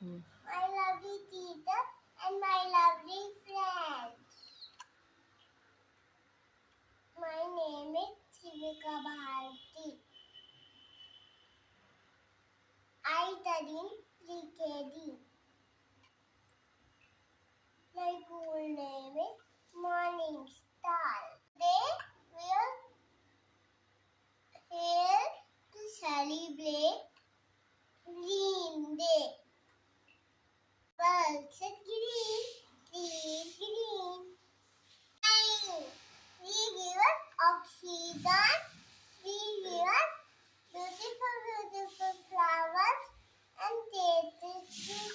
Hmm. my lovely teacher, and my lovely friends. My name is Chivika Bharti. I study in pre-KG. My school name is Morning Star. Today we are here to celebrate Green Day. Birds are green, trees green. Green. We give us oxygen. We give us beautiful flowers and tasty